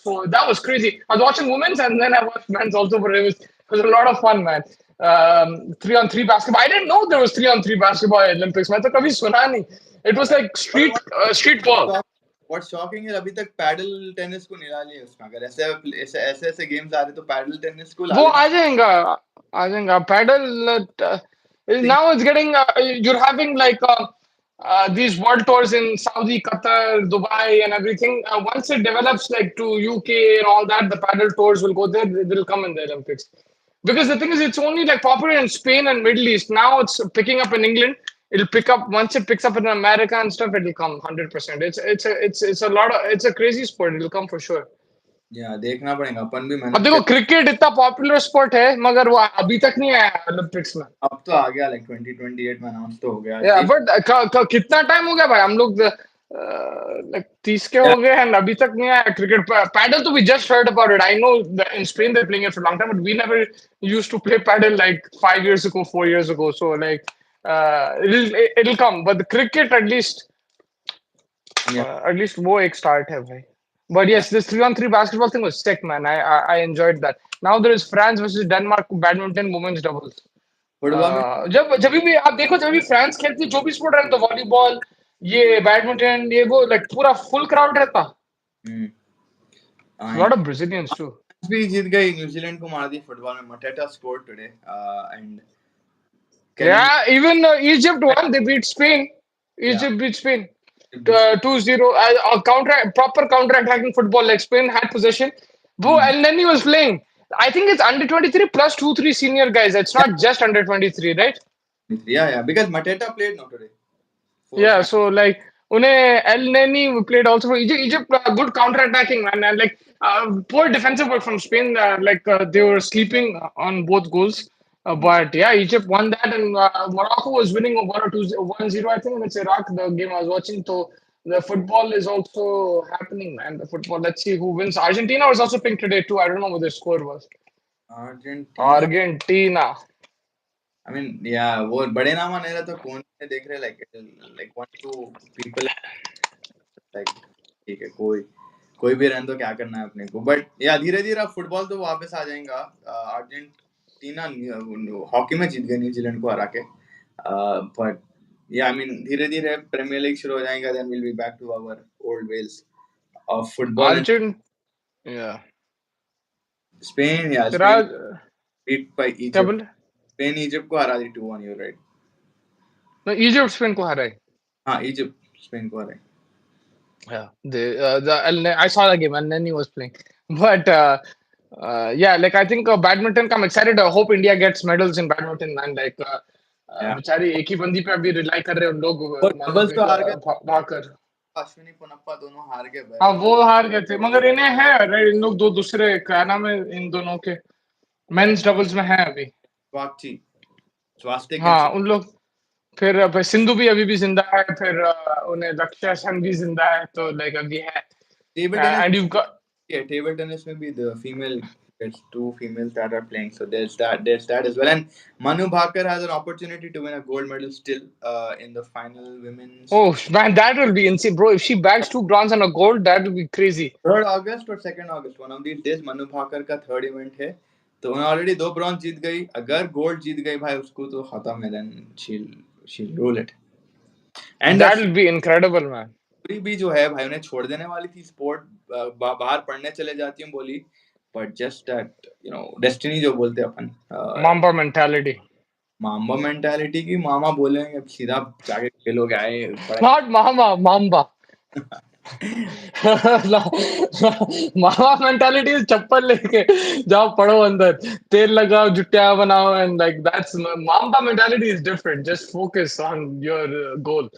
So that was crazy. I was watching women's, and then I watched men's also, but it was a lot of fun, man. 3-on-3 basketball. I didn't know there was 3-on-3 basketball at Olympics. मैं तो कभी सुना नहीं. It was like और street ball. what shocking है अभी तक pedal tennis को नहीं डाली है उसमें अगर ऐसे ऐसे ऐसे ऐसे गेम्स आ रहे तो पैडल टेनिस को ला वो लेना आ जाएगा pedal now it's getting you're having like these world tours in Saudi, Qatar, Dubai, and everything. Once it develops like to UK and all that, the paddle tours will go there. They'll come in the Olympics. Because the thing is, it's only like popular in Spain and Middle East. Now it's picking up in England. It'll pick up once it picks up in America and stuff. It'll come 100%. It's a lot of it's a crazy sport. It'll come for sure. या देखना पड़ेगा अपन भी अब मेहनत देखो कर cricket इतना popular sport है मगर वो अभी तक नहीं आया ओलंपिक्स में अब तो आ गया लाइक 2028 में अनाउंस तो हो गया या देख बट कितना टाइम हो गया भाई हम लोग लाइक 30 के हो गए हैं अभी तक नहीं आया क्रिकेट पैडल तो we just heard about it I know in Spain they playing it for long time but we never used to play padel like 5 years ago 4 years ago so like it'll come but the cricket या at least वो एक start है भाई but या yes this 3-on-3 basketball thing was sick man I enjoyed that now there is France versus Denmark badminton women's doubles football में जब जब भी आप देखो जब भी फ्रांस खेलती जो भी स्पोर्ट रहता वॉलीबॉल ये बैडमिंटन ये वो लाइक पूरा फुल क्राउड रहता आई लॉट ऑफ ब्राजीलियंस टू भी जीत गई न्यूजीलैंड को मार दी फुटबॉल में Mateta score today and can yeah even Egypt won they beat Spain या Egypt beat Spain 2-0 counter proper counter attacking football like Spain had possession Bro, and then he was playing I think it's under 23 plus 2-3 senior guys it's not just under 23 right या because Mateta played no today four Yeah, five so like Une El Neni played also for Egypt. Egypt good counter-attacking man, and like poor defensive work from Spain. They were sleeping on both goals. But yeah, Egypt won that, and Morocco was winning 1 or 2 1-0. I think it's Iraq. The game I was watching. So the football is also happening, man. The football. Let's see who wins. Argentina was also picked today too. I don't know what the score was. Argentina Argentina. I mean yeah वो बड़े नाम आने रहे तो कौन से देख रहे like one two people like ठीक है कोई भी रहने दो क्या करना है अपने को बट या धीरे धीरे अब फुटबॉल तो वापस आ जाएगा अर्जेंटीना हॉकी में जीत गए न्यूजीलैंड को हरा के बट या आई मीन धीरे धीरे प्रीमियर लीग शुरू हो जाएगा then will be back to our old ways of football and Argent. Yeah. Spain Siraj. Beat by क्या इजिप्ट बोले स्पेन इजिप्ट को हरा दी 2-1 you right No, Egypt Spain को हरा है हाँ इजिप्ट स्पेन को हरा Yeah, I saw the game and then he was playing. But yeah, like I think badminton. I'm excited. I hope India gets medals in badminton. And like, या बेचारी एक ही बंदी पे अभी rely कर रहे हैं उन लोग और मतलब डबल्स तो हार गए भागकर अश्विनी पुनप्पा दोनों हार गए हाँ भाई वो हार गए थे मगर इन्हें है right, इन लोग दो दूसरे क्या नाम है इन दोनों के मेंस डबल्स में है अभी स्वाति स्वास्तिक एंड हाँ उन लोग फिर सिंधु भी अभी भी जिंदा है फिर उन्हें लक्ष्य सेन भी जिंदा है तो लाइक अभी है table tennis and you table tennis में भी the female There's two females that are playing, so there's that as well. And Manu Bhaker has an opportunity to win a gold medal still in the final women's. Oh man, that will be insane, bro. If she bags two bronze and a gold, that will be crazy. 3rd August और 2nd August, one of these days Manu Bhaker का third event है, तो उन्होंने already 2 bronze जीत गई, अगर gold जीत गई भाई उसको तो खत्म है, then she'll rule it. And That will be incredible, man. Suri भी जो है भाई उन्हें छोड़ देने वाली थी स्पोर्ट, बाहर पढ़ने चले जाती हूँ बोली, बट जस्ट दैट डेस्टिनी जो बोलते हैं अपन, Mamba mentality. मामा मेंटालिटी की मामा बोलेंगे अब सीधा जाके खेलोगे आए पढ़ाई. Not mama, mamba. Mama mentality is चप्पल लेके जाओ पढ़ो अंदर तेल लगाओ जुटिया बनाओ and like that's mama mentality is different just focus on your goal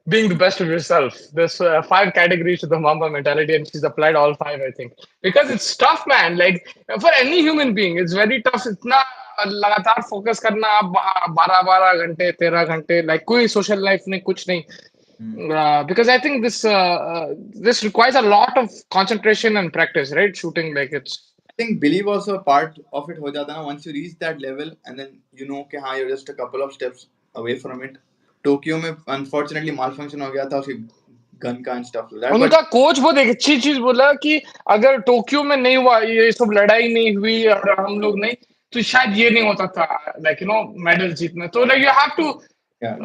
being the best of yourself. There's 5 categories to the Mamba mentality, and she's applied all 5, I think. Because it's tough, man. Like for any human being, it's very tough. इतना लगातार focus करना 12 12 घंटे 13 घंटे like कोई social life नहीं कुछ नहीं. Because I think this requires a lot of concentration and practice, right? Shooting like it's. I think believe also a part of it हो जाता है ना, once you reach that level and then you know कि हाँ you're just a couple of steps away from it. Tokyo में unfortunately malfunction हो गया था उसकी गन का and stuff like that. But उनका कोच बहुत एक अच्छी चीज बोला कि अगर टोक्यो में नहीं हुआ ये सब लड़ाई नहीं हुई और हम लोग नहीं तो शायद ये नहीं होता था like मेडल जीतना तो like you have to yeah,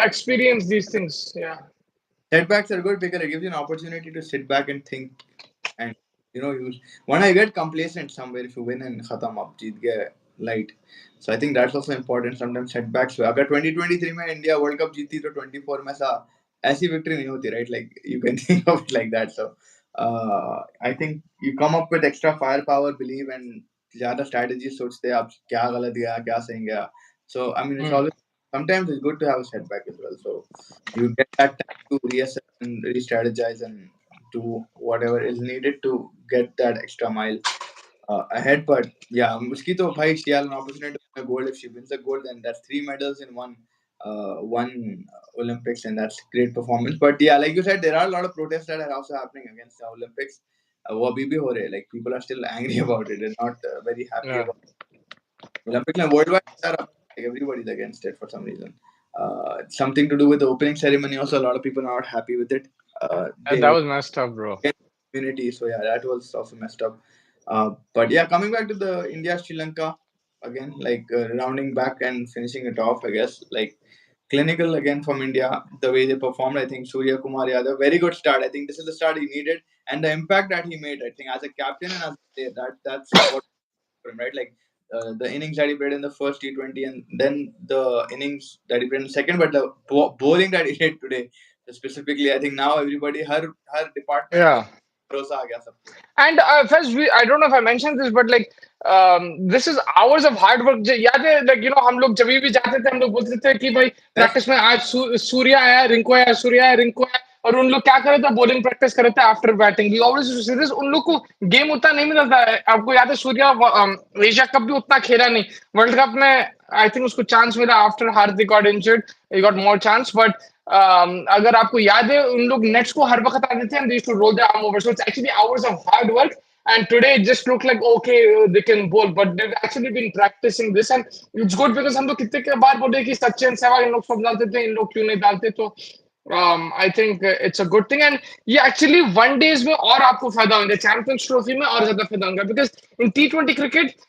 experience these things. Yeah. setbacks are good because it gives you an opportunity to sit back and think, and you when I get complacent somewhere if you win and khatam up jeet gaya light. So I think that's also important. Sometimes setbacks अगर 2023 में India world cup जीती तो 24 में ऐसा ऐसी victory नहीं होती, right? Like you can think of it like that. So I think you come up with extra firepower, believe, and ज्यादा strategies सोचते हैं आप क्या गलत गया क्या सही गया. So I mean it's always sometimes it's good to have a setback as well. So you get that time to reassess and re-strategize and do whatever is needed to get that extra mile ahead. But yeah, uski to bhai she has an opportunity to win a gold. If she wins a gold, then that's 3 medals in one Olympics, and that's great performance. But yeah, like you said, there are a lot of protests that are also happening against the Olympics. वो अभी भी हो रहे हैं, like people are still angry about it. They're not very happy Yeah. about Olympics. And worldwide, like everybody's against it for some reason. Something to do with the opening ceremony. Also, a lot of people are not happy with it. They That was messed up, bro. community. So yeah, that was also messed up. But yeah, coming back to the India Sri Lanka again, like rounding back and finishing it off, I guess like clinical again from India, the way they performed. I think Surya Kumar Yadav, very good start. I think this is the start he needed, and the impact that he made. I think as a captain and as a player, that's what for him, right? Like. The innings that he played in the first T20 and then the innings that he played in the second, but the bowling that he did today, specifically, I think now everybody, her department Yeah. भरोसा आ गया सबको. And first, I don't know if I mentioned this, but like, this is hours of hard work. याद है, like, हम लोग जब भी जाते थे, हम लोग बोलते थे कि भाई प्रैक्टिस में आज सूर्य आया, रिंकू आया, सूर्य आया, रिंकू आया, और उन लोग क्या कर रहे थे, बॉलिंग प्रैक्टिस कर रहे थे after batting. We always see this. उन लोग को गेम उतना नहीं मिलता था. आपको याद है सूर्य एशिया कप भी उतना खेला नहीं. वर्ल्ड कप में आई थिंक उसको चांस मिला after Hardik got injured. He got more chance. But अगर आपको याद है उन लोग नेट्स को हर वक्त आते थे and they used to roll their arm over. So it's actually hours of hard work. And today it just looked like okay they can bowl, but they've actually been practicing this and it's good because हम लोग कितने बार बोले कि सचिन सहवाग इन लोग सब डालते थे, इन लोग क्यों नहीं डालते. तो I think it's a good thing and ये actually one days में और आपको फायदा होगा, चैंपियंस ट्रॉफी में और ज्यादा फायदा होगा because in T20 cricket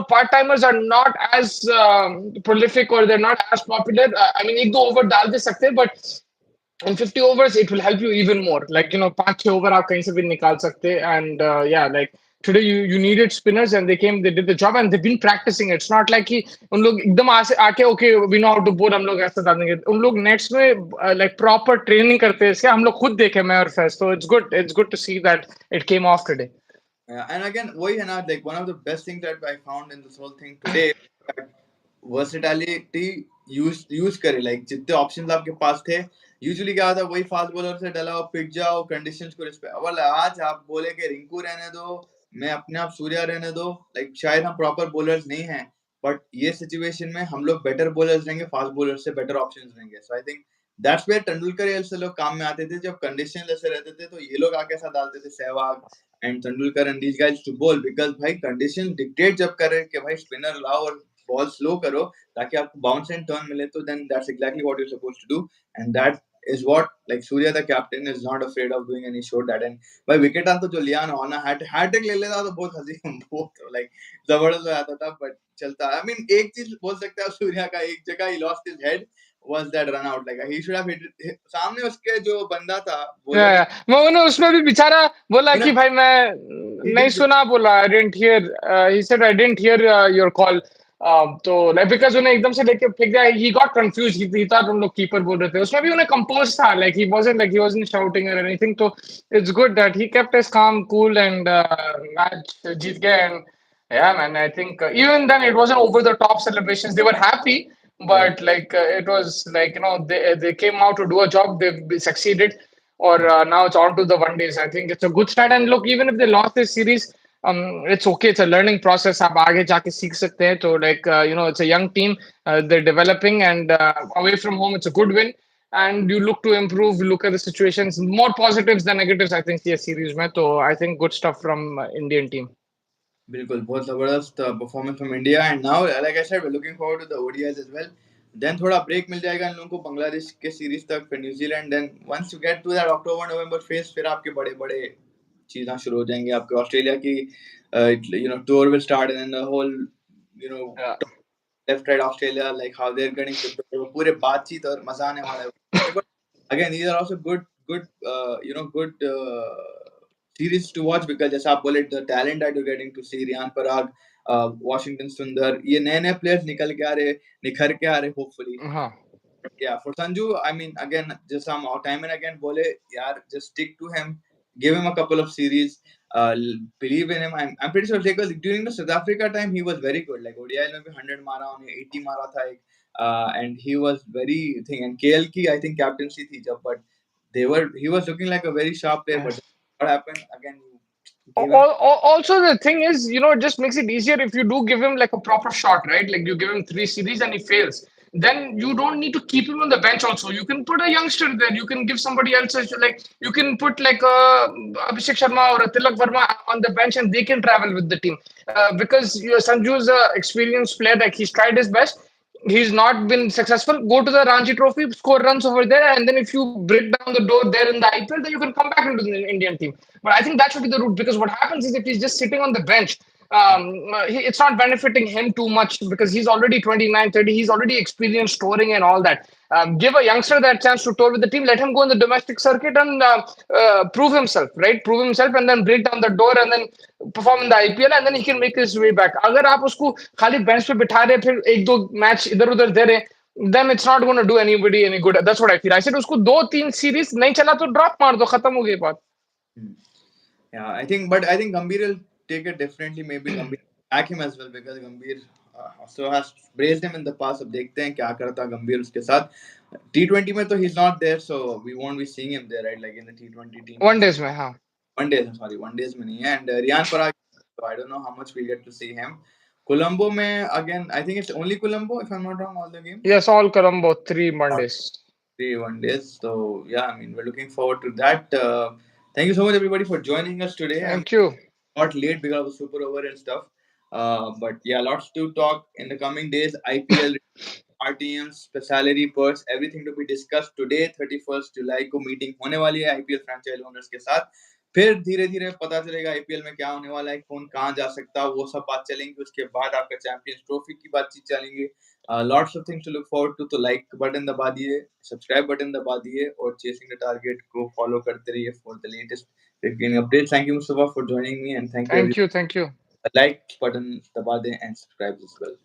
part timers are not as prolific or they're not as popular. I mean एक दो ओवर डाल दे सकते हैं but in 50 overs it will help you even more. Like 5-6 over आप कहीं से भी निकाल सकते हैं. And yeah, like today you needed spinners and they did the job and they've been practicing. It's not like कि उन लोग एकदम आके okay we know how to bowl, हम लोग ऐसा डाल देंगे. उन लोग नेट्स में like proper training करते हैं इसके. हम लोग खुद देखे मैं और Faiz. So it's good to see that it came off today. Yeah, and again, वही है ना, like one of the best things that I found in this whole thing today, that versatility use करे, like जितने options आपके पास थे, usually क्या होता है वही फास्ट बॉलर से डलाओ पिट जाओ कंडीशंस को रिस्पेक्ट. अब आज आप बोले कि रिंकू रहने दो, मैं अपने आप सूर्या रहने दो, like शायद हम प्रॉपर बॉलर्स नहीं हैं, बट ये सिचुएशन में हम लोग बेटर बॉलर्स रहेंगे, फास्ट बॉलर्स से बेटर ऑप्शंस रहेंगे. So I think that's where Tendulkar से लोग काम में आते थे जब कंडीशन ऐसे रहते थे, तो ये लोग आके ऐसा डालते थे Sehwag and Tendulkar and these guys to bowl because भाई conditions dictate जब करे कि भाई spinner लाओ और ball slow करो ताकि आपको bounce and turn मिले तो then that's exactly what you're supposed to do and that is what like Surya the captain is not afraid of doing any showed that and भाई wicket तो जो लिया ना ऑन हैट्रिक ले लेता तो बहुत हंसी बहुत like जबरदस्त हो जाता था but चलता I mean एक चीज बोल सकते हैं सूर्या का एक जगह he lost his head was that run out like he should have hit it, सामने उसके जो बंदा था या बॉलर या मैं उन्हें उसमें भी बेचारा बोला कि भाई मैं he नहीं didn't सुना बोला I didn't here he said I didn't here your call तो लाइक बिकॉज उन्हें एकदम से लेके फेंक दिया ही गॉट कंफ्यूज ही था हम लोग कीपर बोल रहे थे उसमें भी उन्हें कंपोज था लाइक ही वाजंट शाउटिंग और एनीथिंग तो it's good that he kept his calm cool and match जीत गए and yeah man I think even then it wasn't over the top celebrations they were happy yeah. but it was like they came out to do a job they succeeded or now it's on to the one days. I think it's a good start. And look, even if they lost this series, it's okay. It's a learning process. आप आगे जाके सीख सकते हैं. So it's a young team. They're developing, and away from home, it's a good win. And you look to improve. Look at the situations. More positives than negatives, I think. This series में. So I think good stuff from Indian team. बिल्कुल बहुत जबरदस्त performance from India and now like I said we looking forward to the ODIs as well then थोड़ा break मिल जाएगा इन लोगों को बांग्लादेश के सीरीज तक फिर New Zealand then once you get to that October November phase फिर आपके बड़े बड़े चीजें शुरू हो जाएंगी आपके ऑस्ट्रेलिया की tour will start and the whole you know Yeah. Left right Australia like how they are getting prepared पूरे बातचीत और मजा आने वाला है but again these are also good series to watch because जैसा आप बोले the talent that you're getting to see Riyan Parag Washington सुंदर ये नए नए players निकल के आ रहे निखर के आ रहे hopefully हाँ. yeah, for Sanju, I mean, again, just some time and again, bole, yaar, just stick to him, give him a couple of series, believe in him. I'm pretty sure because during the South Africa time, he was very good. Like ODI में भी 100 मारा उन्हें 80 मारा था एक, and he was very thing. And KL की I think captaincy थी जब, but he was looking like a very sharp player. But what happened again? You gave him. Also, the thing is, it just makes it easier if you do give him like a proper shot, right? Like you give him three series and he fails. Then you don't need to keep him on the bench. Also, you can put a youngster there. You can give somebody else like you can put like a Abhishek Sharma or a Tilak Verma on the bench, and they can travel with the team. Because Sanju is a experienced player. Like he's tried his best. He's not been successful. Go to the Ranji Trophy, score runs over there, and then if you break down the door there in the IPL, then you can come back into the Indian team. But I think that should be the route because what happens is if he's just sitting on the bench, it's not benefiting him too much because he's already 29, 30. He's already experienced touring and all that. Give a youngster that chance to tour with the team. Let him go in the domestic circuit and prove himself, right? Prove himself and then break down the door and then perform in the IPL and then he can make his way back. अगर आप उसको खाली bench पे बिठा रहे फिर एक दो मैच इधर उधर दे रहे then it's not going to do anybody any good. That's what I feel. I said उसको दो तीन सीरीज नहीं चला तो ड्रॉप मार दो खत्म हो गई बात. Yeah, I think Gambhir will take it differently. Maybe Gambhir back him as well because Gambhir also has braced him in the past. अब देखते हैं क्या करता Gambhir उसके साथ. T20 में तो he's not there, so we won't be seeing him there, right? Like in the T20 team. One days में हाँ. One days, sorry, one days में नहीं है. And Riyan Parag, so I don't know how much we get to see him. Colombo में again, I think it's only Colombo if I'm not wrong all the games. Yes, all Colombo, 3 Mondays. 3 1 days. So yeah, I mean we're looking forward to that. Thank you so much everybody for joining us today. I mean, Thank you. got late because of the super over and stuff. But yeah, lots to talk in the coming days. IPL, RTMs, salary perks, everything to be discussed today. 31st July को meeting होने वाली है IPL franchise owners के साथ. फिर धीरे धीरे पता चलेगा आईपीएल में क्या होने वाला है, कौन कहाँ जा सकता है, वो सब बात चलेंगी. उसके बाद आपका चैंपियंस ट्रॉफी की बातचीत चलेंगी. Lots of things to look forward to. तो लाइक बटन दबा दिए, सब्सक्राइब बटन दबा दिए और चेसिंग द टारगेट को फॉलो करते रहिए for the latest cricket updates. Thank you Mustafa for joining me and thank you Thank everyone. you. Thank you. Like button दबा दें and subscribe as well.